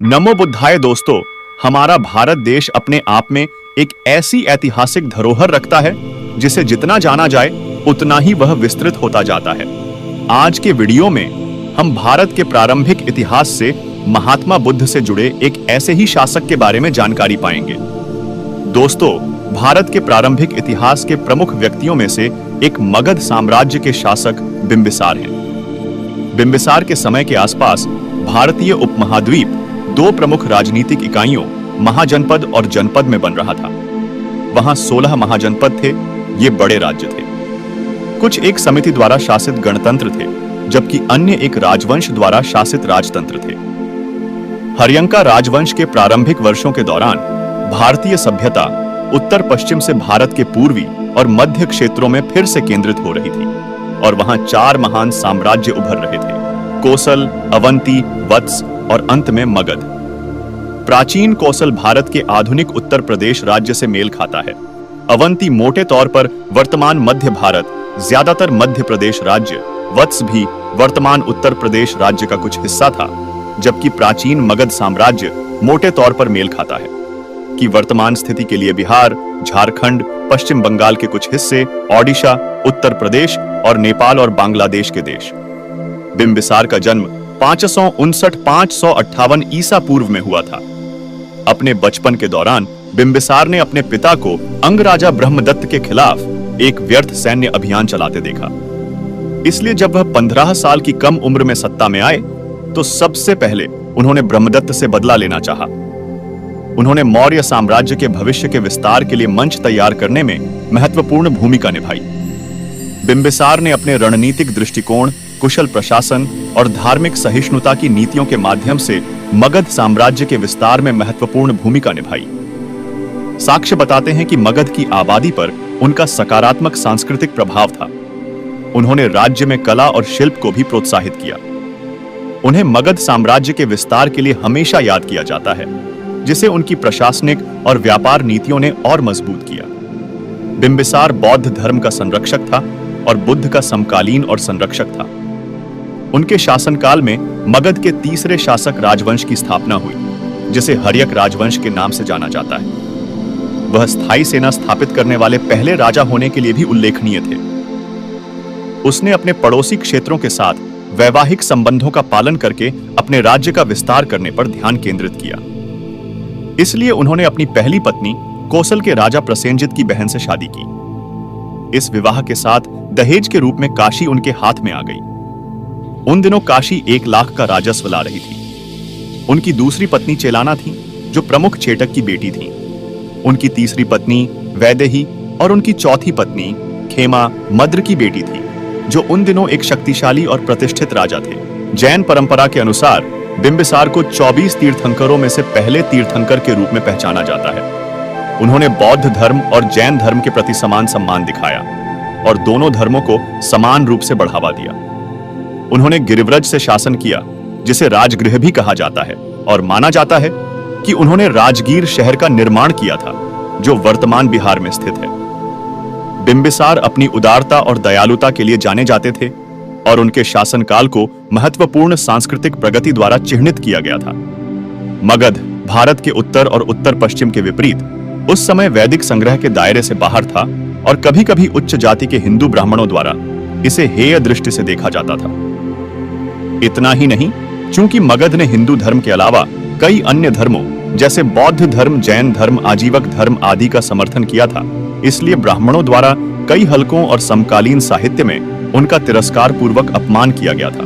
नमो बुद्धाय दोस्तों, हमारा भारत देश अपने आप में एक ऐसी ऐतिहासिक धरोहर रखता है जिसे जितना जाना जाए उतना ही वह विस्तृत होता जाता है। आज के वीडियो में हम भारत के प्रारंभिक इतिहास से महात्मा बुद्ध से जुड़े एक ऐसे ही शासक के बारे में जानकारी पाएंगे। दोस्तों, भारत के प्रारंभिक इतिहास के प्रमुख व्यक्तियों में से एक मगध साम्राज्य के शासक बिंबिसार हैं। बिंबिसार के समय के आसपास भारतीय उपमहाद्वीप दो प्रमुख राजनीतिक इकाइयों महाजनपद और जनपद में बन रहा था। वहां 16 महाजनपद थे। ये बड़े राज्य थे। कुछ एक समिति द्वारा शासित गणतंत्र थे, जबकि अन्य एक राजवंश द्वारा शासित राजतंत्र थे। हर्यंका राजवंश के प्रारंभिक वर्षों के दौरान भारतीय सभ्यता उत्तर पश्चिम से भारत के पूर्वी और मध्य क्षेत्रों में फिर से केंद्रित हो रही थी और वहां 4 महान साम्राज्य उभर रहे थे: कोसल, अवंती, वत्स और अंत में मगध। प्राचीन कोसल भारत के आधुनिक उत्तर प्रदेश राज्य से मेल खाता है। अवंती मोटे तौर पर वर्तमान मध्य भारत, ज्यादातर मध्य प्रदेश राज्य, वत्स भी वर्तमान उत्तर प्रदेश राज्य का कुछ हिस्सा था, जबकि प्राचीन मगध साम्राज्य मोटे तौर पर मेल खाता है कि वर्तमान स्थिति के लिए बिहार, झारखंड, पश्चिम बंगाल के कुछ हिस्से, ओडिशा, उत्तर प्रदेश और नेपाल और बांग्लादेश के देश। बिंबिसार का जन्म 559-558 ईसा पूर्व में हुआ था। अपने बचपन के दौरान बिंबिसार ने अपने पिता को अंगराजा ब्रह्मदत्त के खिलाफ एक व्यर्थ सैन्य अभियान चलाते देखा। इसलिए जब वह 15 साल की कम उम्र में सत्ता में आए तो सबसे पहले उन्होंने ब्रह्मदत्त से बदला लेना चाहा। उन्होंने मौर्य साम्राज्य के भविष्य के विस्तार के लिए मंच तैयार करने में महत्वपूर्ण भूमिका निभाई। बिंबिसार ने अपने रणनीतिक दृष्टिकोण, कुशल प्रशासन और धार्मिक सहिष्णुता की नीतियों के माध्यम से मगध साम्राज्य के विस्तार में महत्वपूर्ण भूमिका निभाई। साक्ष्य बताते हैं कि मगध की आबादी पर उनका सकारात्मक सांस्कृतिक प्रभाव था। उन्होंने राज्य में कला और शिल्प को भी प्रोत्साहित किया। उन्हें मगध साम्राज्य के विस्तार के लिए हमेशा याद किया जाता है, जिसे उनकी प्रशासनिक और व्यापार नीतियों ने और मजबूत किया। बिंबिसार बौद्ध धर्म का संरक्षक था और बुद्ध का समकालीन और संरक्षक था। उनके शासनकाल में मगध के तीसरे शासक राजवंश की स्थापना हुई, जिसे हर्यक राजवंश के नाम से जाना जाता है। वह स्थायी सेना स्थापित करने वाले पहले राजा होने के लिए भी उल्लेखनीय थे। उसने अपने पड़ोसी क्षेत्रों के साथ वैवाहिक संबंधों का पालन करके अपने राज्य का विस्तार करने पर ध्यान केंद्रित किया। इसलिए उन्होंने अपनी पहली पत्नी कोसल के राजा प्रसेनजित की बहन से शादी की। इस विवाह के साथ दहेज के रूप में काशी उनके हाथ में आ गई। उन दिनों काशी 1 लाख का राजस्व ला रही थी। उनकी दूसरी पत्नी चेलाना थी, जो प्रमुख चेटक की बेटी थी। उनकी तीसरी पत्नी वैदेही और उनकी चौथी पत्नी खेमा मद्र की बेटी थी, जो उन दिनों एक शक्तिशाली और प्रतिष्ठित राजा थे। जैन परंपरा के अनुसार बिंबिसार को 24 तीर्थंकरों में से पहले तीर्थंकर के रूप में पहचाना जाता है। उन्होंने बौद्ध धर्म और जैन धर्म के प्रति समान सम्मान दिखाया और दोनों धर्मों को समान रूप से बढ़ावा दिया। उन्होंने गिरिव्रज से शासन किया, जिसे राजगृह भी कहा जाता है, और माना जाता है कि उन्होंने राजगीर शहर का निर्माण किया था, जो वर्तमान बिहार में स्थित है। बिंबिसार अपनी उदारता और दयालुता के लिए जाने जाते थे और उनके शासनकाल को महत्वपूर्ण सांस्कृतिक प्रगति द्वारा चिह्नित किया गया था। मगध भारत के उत्तर और उत्तर पश्चिम के विपरीत उस समय वैदिक संग्रह के दायरे से बाहर था और कभी-कभी उच्च जाति के हिंदू ब्राह्मणों द्वारा इसे हेय दृष्टि से देखा जाता था। इतना ही नहीं, चूंकि मगध ने हिंदू धर्म के अलावा कई अन्य धर्मों जैसे बौद्ध धर्म, जैन धर्म, आजीवक धर्म आदि का समर्थन किया था, इसलिए ब्राह्मणों द्वारा कई हलकों और समकालीन साहित्य में उनका तिरस्कार पूर्वक अपमान किया गया था।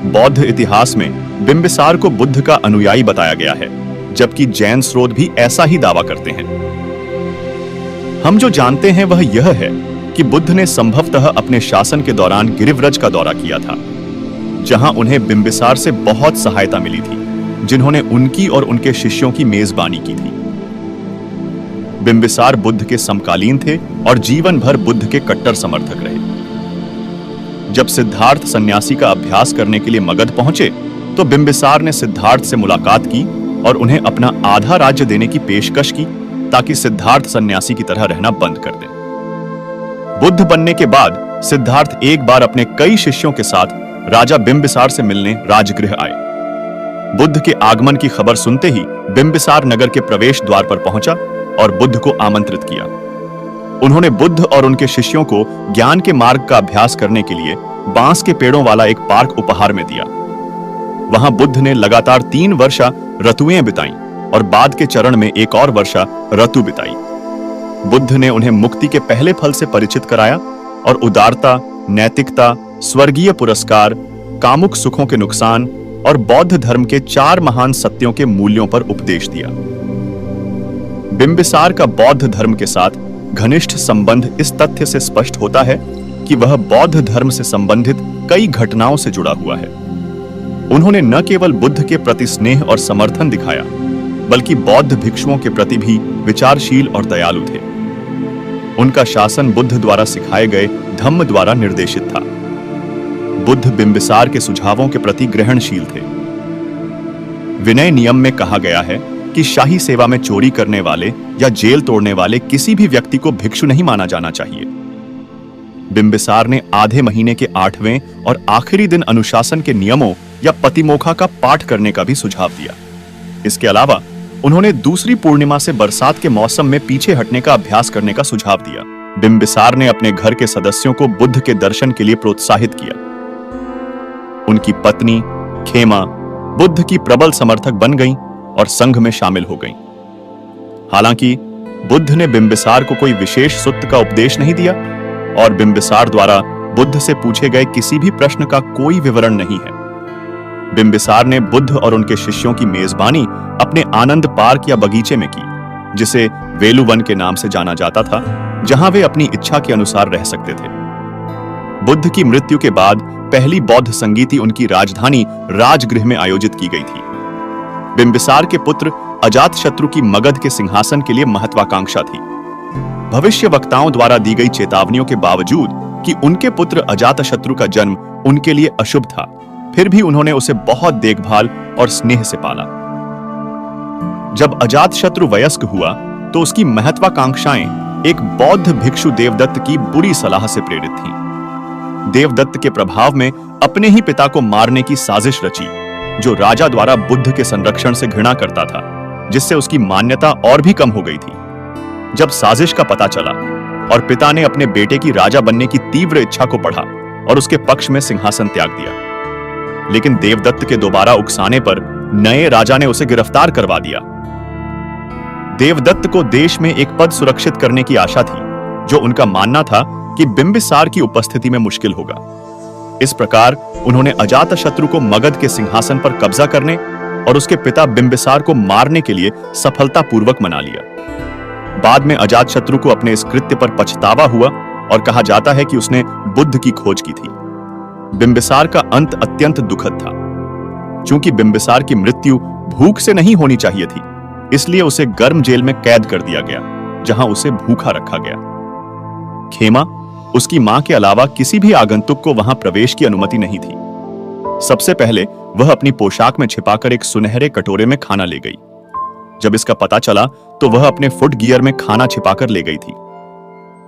बौद्ध इतिहास में बिंबिसार को बुद्ध का अनुयायी बताया गया है, जबकि जैन स्रोत भी ऐसा ही दावा करते हैं। हम जो जानते हैं वह यह है कि बुद्ध ने संभवतः अपने शासन के दौरान गिरिव्रज का दौरा किया था, जहां उन्हें बिंबिसार से बहुत सहायता मिली थी, जिन्होंने उनकी और उनके शिष्यों की मेजबानी की थी। बिंबिसार बुद्ध के समकालीन थे और जीवन भर बुद्ध के कट्टर समर्थक रहे। जब सिद्धार्थ सन्यासी का अभ्यास करने के लिए मगध पहुंचे तो बिंबिसार ने सिद्धार्थ से मुलाकात की और उन्हें अपना आधा राज्य देने की पेशकश की, ताकि सिद्धार्थ सन्यासी की तरह रहना बंद कर दें। बुद्ध बनने के बाद सिद्धार्थ एक बार अपने कई शिष्यों के साथ राजा बिंबिसार से मिलने राजगृह आए। बुद्ध के आगमन की खबर सुनते ही बिंबिसार नगर के प्रवेश द्वार पर पहुंचा और बुद्ध को आमंत्रित किया। उन्होंने बुद्ध और उनके शिष्यों को ज्ञान के मार्ग का अभ्यास करने के लिए बांस के पेड़ों वाला एक पार्क उपहार में दिया। वहां बुद्ध ने लगातार 3 वर्षा ऋतुएं बिताई और बाद के चरण में एक और वर्षा ऋतु बिताई। बुद्ध ने उन्हें मुक्ति के पहले फल से परिचित कराया और उदारता, नैतिकता, स्वर्गीय पुरस्कार, कामुक सुखों के नुकसान और बौद्ध धर्म के 4 महान सत्यों के मूल्यों पर उपदेश दिया। बिंबिसार का बौद्ध धर्म के साथ घनिष्ठ संबंध इस तथ्य से स्पष्ट होता है कि वह बौद्ध धर्म से संबंधित कई घटनाओं से जुड़ा हुआ है। उन्होंने न केवल बुद्ध के प्रति स्नेह और समर्थन दिखाया, बल्कि बौद्ध भिक्षुओं के प्रति भी विचारशील और दयालु थे। उनका शासन बुद्ध द्वारा सिखाए गए धम्म द्वारा निर्देशित था। बुद्ध बिंबिसार के सुझावों के प्रति ग्रहणशील थे। विनय नियम में कहा गया है कि शाही सेवा में चोरी करने वाले या जेल तोड़ने वाले किसी भी व्यक्ति को भिक्षु नहीं माना जाना चाहिए। बिंबिसार ने आधे महीने के 8वें और आखिरी दिन अनुशासन के नियमों या पतिमोखा का पाठ करने का भी सुझाव दिया। इसके अलावा उन्होंने दूसरी पूर्णिमा से बरसात के मौसम में पीछे हटने का अभ्यास करने का सुझाव दिया। बिंबिसार ने अपने घर के सदस्यों को बुद्ध के दर्शन के लिए प्रोत्साहित किया। उनकी पत्नी खेमा बुद्ध की प्रबल समर्थक बन गईं और संघ में शामिल हो गईं। हालांकि बुद्ध ने बिंबिसार को कोई विशेष सूत्र का उपदेश नहीं दिया और बिंबिसार द्वारा बुद्ध से पूछे गए किसी भी प्रश्न का कोई विवरण नहीं है। बिंबिसार ने बुद्ध और उनके शिष्यों की मेजबानी अपने आनंद पार्क या बगीचे में की, जिसे वेलुवन के नाम से जाना जाता था, जहां वे अपनी इच्छा के अनुसार रह सकते थे। बुद्ध की मृत्यु के बाद पहली बौद्ध संगीति उनकी राजधानी राजगृह में आयोजित की गई थी। बिंबिसार के पुत्र अजातशत्रु की मगध के सिंहासन के लिए महत्वाकांक्षा थी। भविष्यवक्ताओं द्वारा दी गई चेतावनियों के बावजूद कि उनके पुत्र अजातशत्रु का जन्म उनके लिए अशुभ था, फिर भी उन्होंने उसे बहुत देखभाल और स्नेह से पाला। जब अजातशत्रु वयस्क हुआ तो उसकी महत्वाकांक्षाएं एक बौद्ध भिक्षु देवदत्त की बुरी सलाह से प्रेरित थीं। देवदत्त के प्रभाव में अपने ही पिता को मारने की साजिश रची, जो राजा द्वारा बुद्ध के संरक्षण से घृणा करता था, जिससे उसकी मान्यता और भी कम हो गई थी। जब साजिश का पता चला और पिता ने अपने बेटे की राजा बनने की तीव्र इच्छा को पढ़ा और उसके पक्ष में सिंहासन त्याग दिया। लेकिन देवदत्त के दोबारा उकसाने पर नए राजा ने उसे गिरफ्तार करवा दिया। देवदत्त को देश में एक पद सुरक्षित करने की आशा थी, जो उनका मानना था कि बिंबिसार की उपस्थिति में मुश्किल होगा। इस प्रकार उन्होंने अजातशत्रु को मगध के सिंहासन पर कब्जा करने और उसके पिता बिंबिसार को मारने के लिए सफलतापूर्वक मना लिया। बाद में अजातशत्रु को अपने इस कृत्य पर पछतावा हुआ और कहा जाता है कि उसने बुद्ध की खोज की थी। बिंबिसार का अंत अत्यंत दुखद था। चूंकि बिंबिसार की मृत्यु भूख से नहीं होनी चाहिए थी, इसलिए उसे गर्म जेल में कैद कर दिया गया, जहां उसे भूखा रखा गया। खेमा, उसकी मां के अलावा किसी भी आगंतुक को वहां प्रवेश की अनुमति नहीं थी। सबसे पहले वह अपनी पोशाक में छिपाकर एक सुनहरे कटोरे में खाना ले गई। जब इसका पता चला तो वह अपने फुट गियर में खाना छिपाकर ले गई थी।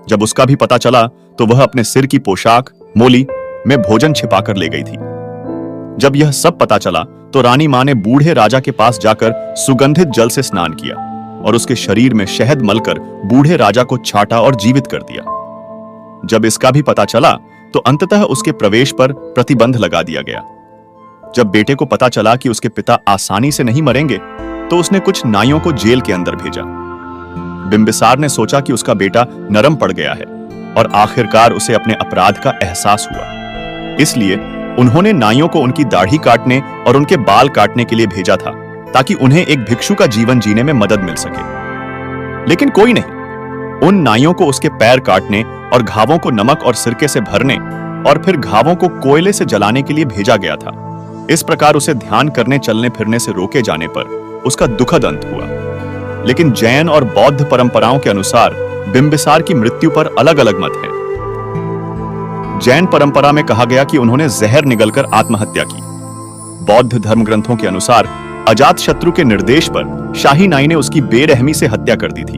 जब उसका भी पता चला तो वह अपने सिर की पोशाक मोली में भोजन छिपाकर ले गई थी। जब यह सब पता चला तो रानी मां ने बूढ़े राजा के पास जाकर सुगंधित जल से स्नान किया और उसके शरीर में शहद मलकर बूढ़े राजा को छाटा और जीवित कर दिया। जब इसका भी पता चला तो अंततः उसके प्रवेश पर प्रतिबंध लगा दिया गया। जब बेटे को पता चला कि उसके पिता आसानी से नहीं मरेंगे, तो उसने कुछ नाइयों को जेल के अंदर भेजा। बिंबिसार ने सोचा कि उसका बेटा नरम पड़ गया है और आखिरकार उसे अपने अपराध का एहसास हुआ। इसलिए उन्होंने नाइयों को उनकी दाढ़ी काटने और उनके बाल काटने के लिए भेजा था, ताकि उन्हें एक भिक्षु का जीवन जीने में मदद मिल सके। लेकिन कोई नहीं। उन नाइयों को उसके पैर काटने और घावों को नमक और सिरके से भरने और फिर घावों को कोयले से जलाने के लिए भेजा गया था। इस प्रकार उसे ध्यान करने चलने फिरने से रोके जाने पर उसका दुखद अंत हुआ। लेकिन जैन और बौद्ध परंपराओं के अनुसार बिंबिसार की मृत्यु पर अलग अलग मत है। जैन परंपरा में कहा गया कि उन्होंने जहर निगलकर आत्महत्या की। बौद्ध धर्म ग्रंथों के अनुसार अजातशत्रु के निर्देश पर शाही नाई ने उसकी बेरहमी से हत्या कर दी थी।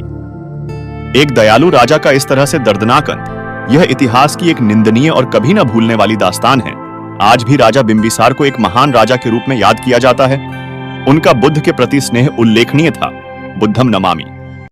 एक दयालु राजा का इस तरह से दर्दनाक अंत यह इतिहास की एक निंदनीय और कभी न भूलने वाली दास्तान है। आज भी राजा बिंबिसार को एक महान राजा के रूप में याद किया जाता है। उनका बुद्ध के प्रति स्नेह उल्लेखनीय था। बुद्धम नमामि।